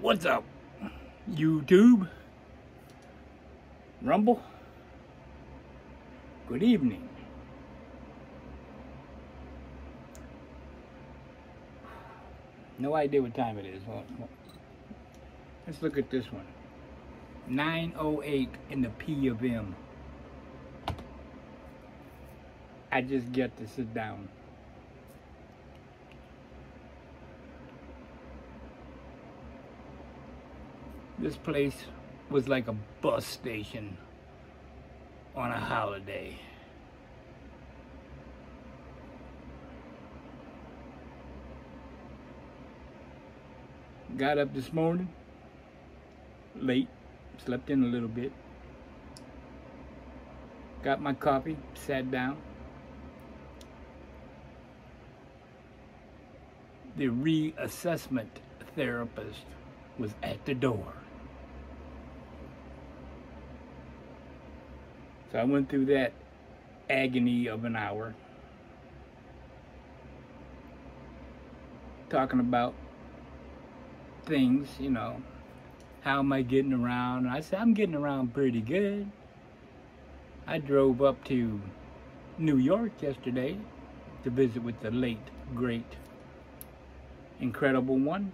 What's up, YouTube? Rumble? Good evening. No idea what time it is. Well, let's look at this one. 9:08 in the p.m. I just get to sit down. This place was like a bus station on a holiday. Got up this morning, late, slept in a little bit. Got my coffee, sat down. The reassessment therapist was at the door. So I went through that agony of an hour, talking about things, you know, how am I getting around? And I said, I'm getting around pretty good. I drove up to New York yesterday to visit with the late, great, incredible one.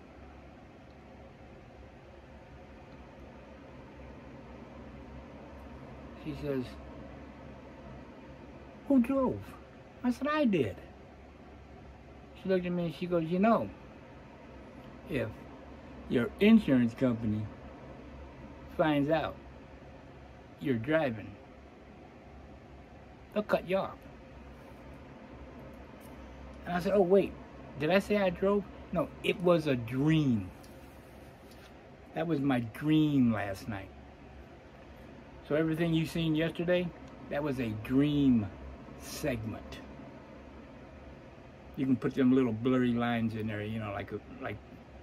She says, who drove? I said, I did. She looked at me and she goes, you know, if your insurance company finds out you're driving, they'll cut you off. And I said, oh wait, did I say I drove? No, it was a dream. That was my dream last night. So everything you seen yesterday, that was a dream segment. You can put them little blurry lines in there, you know, like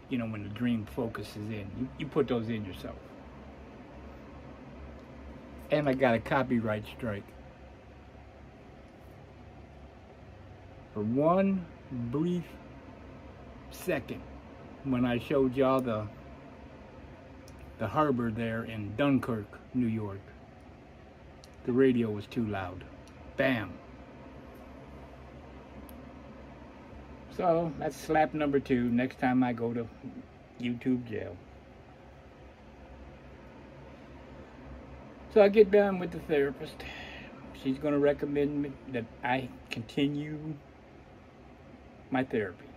you know, when the dream focuses in. You put those in yourself. And I got a copyright strike. For one brief second, when I showed y'all the harbor there in Dunkirk, New York, the radio was too loud. Bam. So that's slap number 2 next time I go to YouTube jail. So I get done with the therapist. She's going to recommend me that I continue my therapy.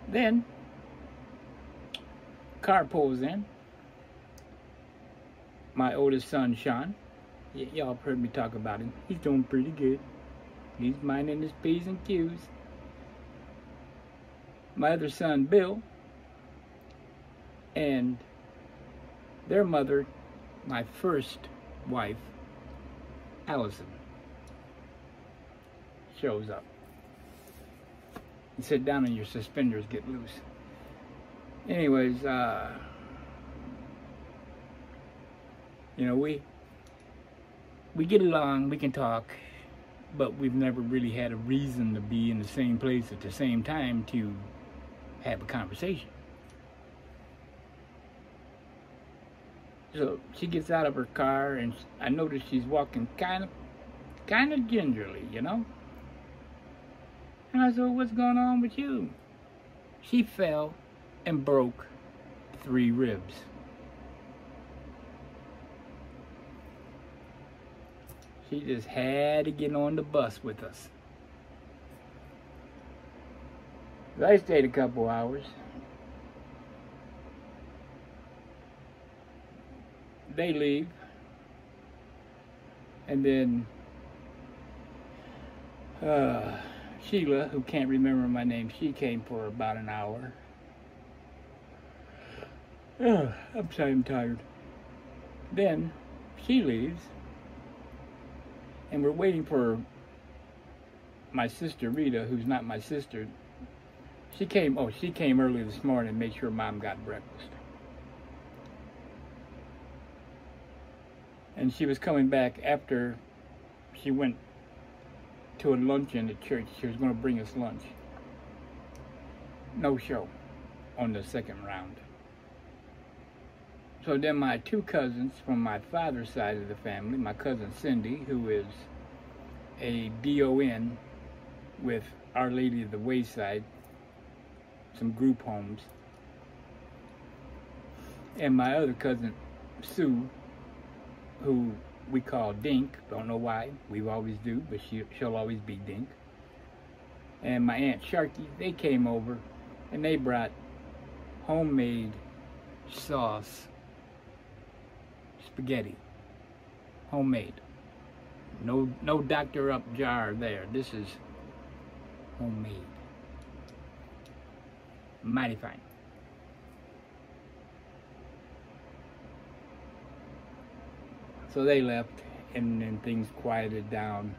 Then car pulls in. My oldest son, Sean. Y'all have heard me talk about him. He's doing pretty good. He's minding his P's and Q's. My other son, Bill, and their mother, my first wife, Allison, shows up. You sit down and your suspenders get loose. Anyways, you know, we get along, we can talk, but we've never really had a reason to be in the same place at the same time to have a conversation. So she gets out of her car and I notice she's walking kind of gingerly, you know? And I said, well, what's going on with you? She fell and broke 3 ribs. She just had to get on the bus with us. I stayed a couple hours. They leave. And then Sheila, who can't remember my name, she came for about an hour. I'm tired. Then she leaves. And we're waiting for my sister Rita, who's not my sister. She came early this morning to make sure Mom got breakfast. And she was coming back after she went to a luncheon at church. She was going to bring us lunch. no show on the second round. So then my two cousins from my father's side of the family, my cousin Cindy, who is a DON with Our Lady of the Wayside, some group homes, and my other cousin Sue, who we call Dink, don't know why, we always do, but she'll always be Dink, and my Aunt Sharky, they came over and they brought homemade sauce, spaghetti, homemade. No doctor up jar there. This is homemade. Mighty fine. So they left, and then things quieted down.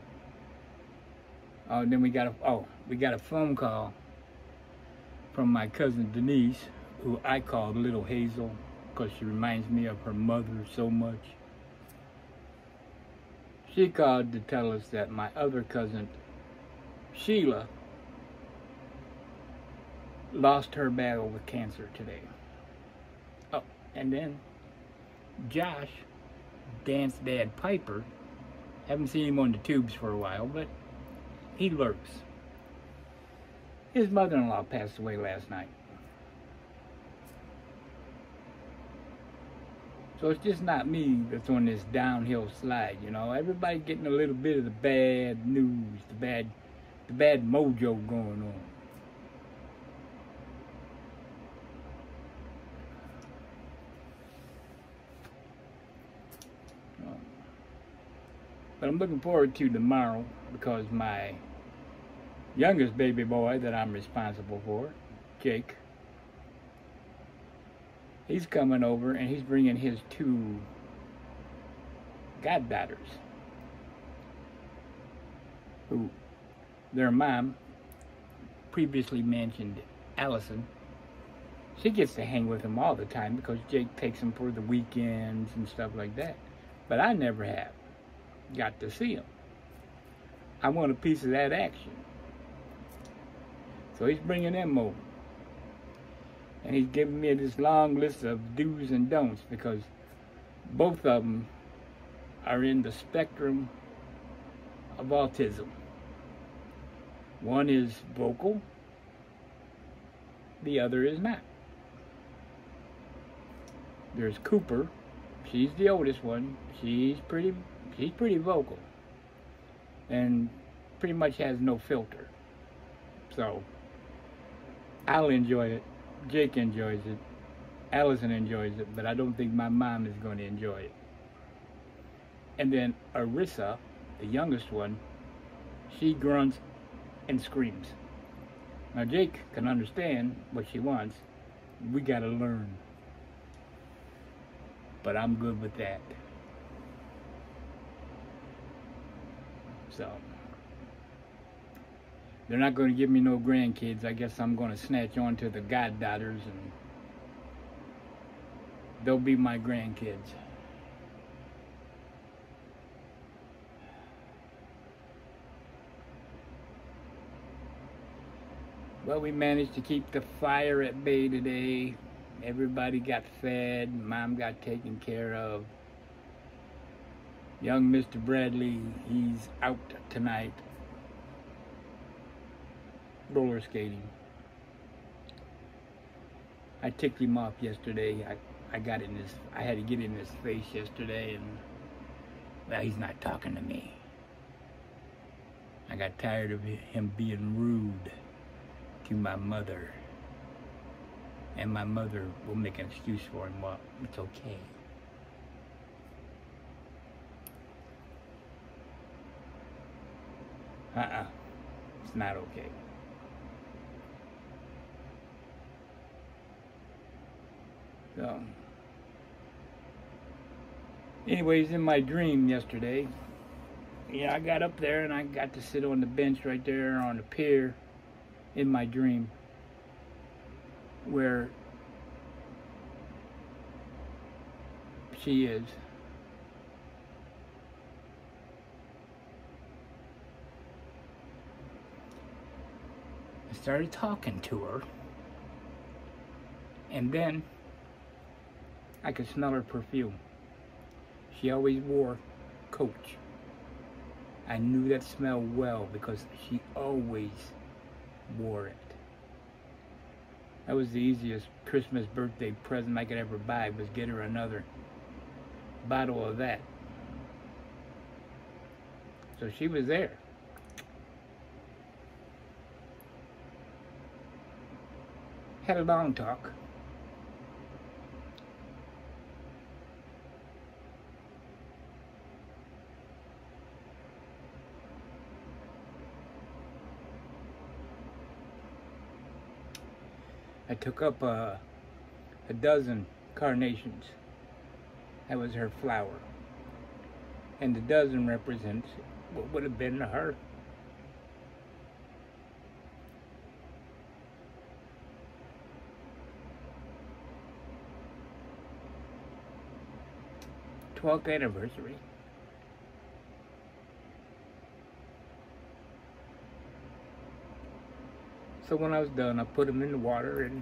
Then we got a phone call from my cousin Denise, who I called Little Hazel because she reminds me of her mother so much. She called to tell us that my other cousin Sheila lost her battle with cancer today. Oh, and then Josh, Dance Dad Piper, haven't seen him on the tubes for a while, but he lurks. His mother-in-law passed away last night. So it's just not me that's on this downhill slide, you know. Everybody's getting a little bit of the bad news, the bad mojo going on. But I'm looking forward to tomorrow because my youngest baby boy that I'm responsible for, Jake, he's coming over and he's bringing his two goddaughters, who their mom, previously mentioned Allison, she gets to hang with him all the time because Jake takes him for the weekends and stuff like that. But I never have got to see him. I want a piece of that action. So he's bringing them over. And he's giving me this long list of do's and don'ts because both of them are in the spectrum of autism. One is vocal, the other is not. There's Cooper. She's the oldest one. She's pretty vocal and pretty much has no filter. So I'll enjoy it. Jake enjoys it. Allison enjoys it, but I don't think my mom is going to enjoy it. And then Arissa, the youngest one, she grunts and screams. Now Jake can understand what she wants. We got to learn. But I'm good with that. So they're not going to give me no grandkids. I guess I'm going to snatch on to the goddaughters and they'll be my grandkids. Well, we managed to keep the fire at bay today. Everybody got fed. Mom got taken care of. Young Mr. Bradley, he's out tonight roller skating. I ticked him off yesterday. I had to get in his face yesterday, and well, he's not talking to me. I got tired of him being rude to my mother. And my mother will make an excuse for him. Well, it's okay. It's not okay. So, anyways, in my dream yesterday, yeah, I got up there and I got to sit on the bench right there on the pier in my dream, where she is. I started talking to her, And then I could smell her perfume. She always wore Coach. I knew that smell well because she always wore it. That was the easiest Christmas birthday present I could ever buy, was get her another bottle of that. So she was there. Had a long talk. I took up a dozen carnations. That was her flower. And the dozen represents what would have been to her. '12th anniversary. So when I was done, I put them in the water and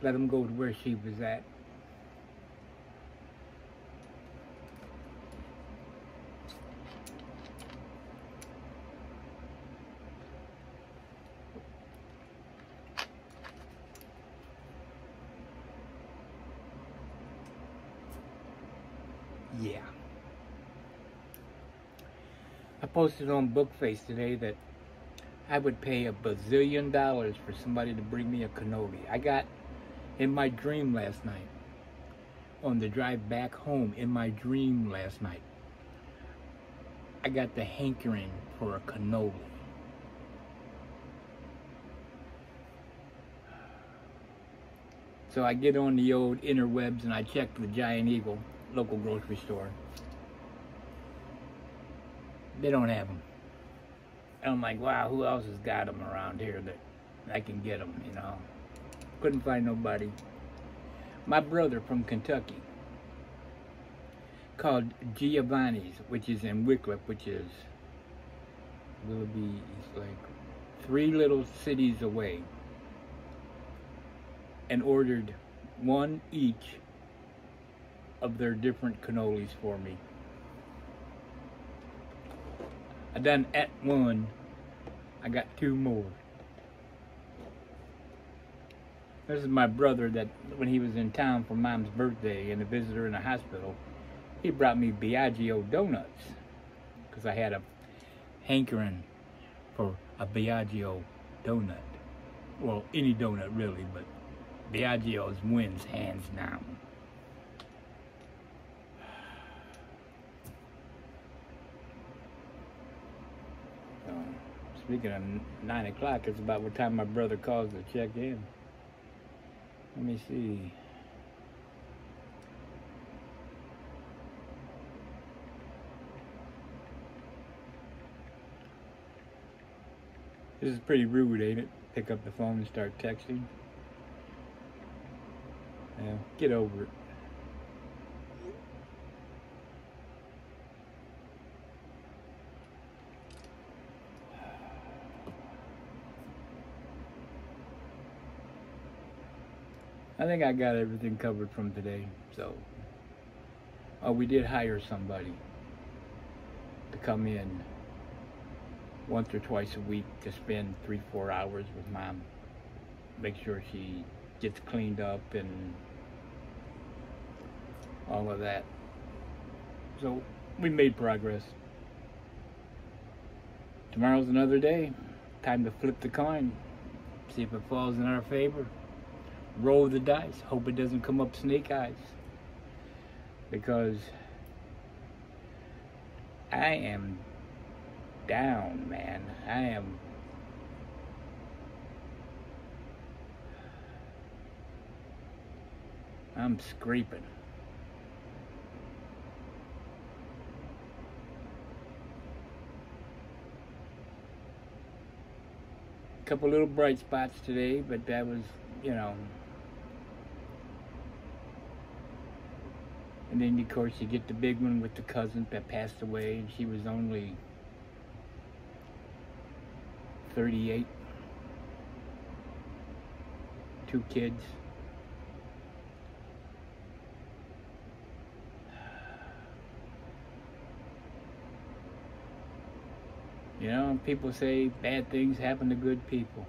let them go to where she was at. Yeah. I posted on Bookface today that I would pay $1 bazillion for somebody to bring me a cannoli. I got in my dream last night, on the drive back home, in my dream last night, I got the hankering for a cannoli. So I get on the old interwebs and I check the Giant Eagle local grocery store. They don't have them. And I'm like, wow, who else has got them around here that I can get them, you know? Couldn't find nobody. My brother from Kentucky called Giovannis, which is in Wickliffe, which is, will be, it's like 3 little cities away, and ordered one each of their different cannolis for me. I done at one, I got 2 more. This is my brother that when he was in town for Mom's birthday and a visitor in the hospital, he brought me Biagio donuts because I had a hankering for a Biagio donut. Well, any donut really, but Biagio's wins hands down. Speaking of 9 o'clock, it's about what time my brother calls to check in. Let me see. This is pretty rude, ain't it? Pick up the phone and start texting. Yeah, get over it. I think I got everything covered from today, so. Oh, we did hire somebody to come in once or twice a week to spend 3-4 hours with Mom. Make sure she gets cleaned up and all of that. So we made progress. Tomorrow's another day. Time to flip the coin. See if it falls in our favor. Roll the dice. Hope it doesn't come up snake eyes. Because I am down, man. I'm scraping. A couple little bright spots today, but that was, you know. And then, of course, you get the big one with the cousin that passed away, and she was only 38. 2 kids. You know, people say bad things happen to good people.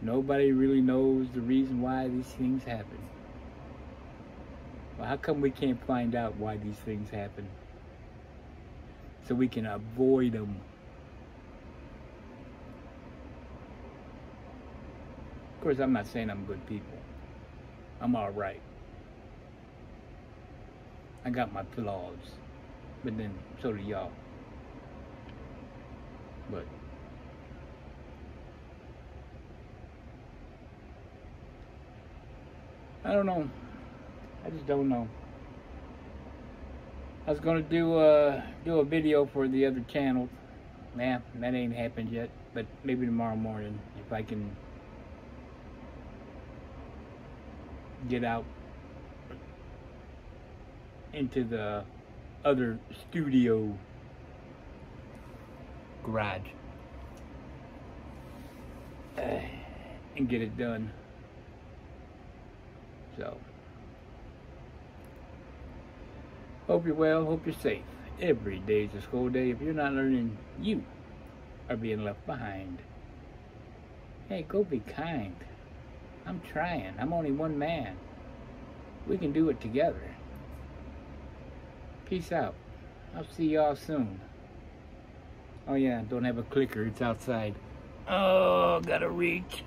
Nobody really knows the reason why these things happen. Well, how come we can't find out why these things happen? So we can avoid them. Of course, I'm not saying I'm good people. I'm alright. I got my flaws. But then, so do y'all. But I don't know. I just don't know. I was gonna do a video for the other channel. Nah, that ain't happened yet. But maybe tomorrow morning, if I can get out into the other studio garage and get it done. So, hope you're well, hope you're safe. Every day is a school day. If you're not learning, you are being left behind. Hey, go be kind. I'm trying. I'm only one man. We can do it together. Peace out. I'll see y'all soon. Oh yeah, don't have a clicker. It's outside. Oh, gotta reach.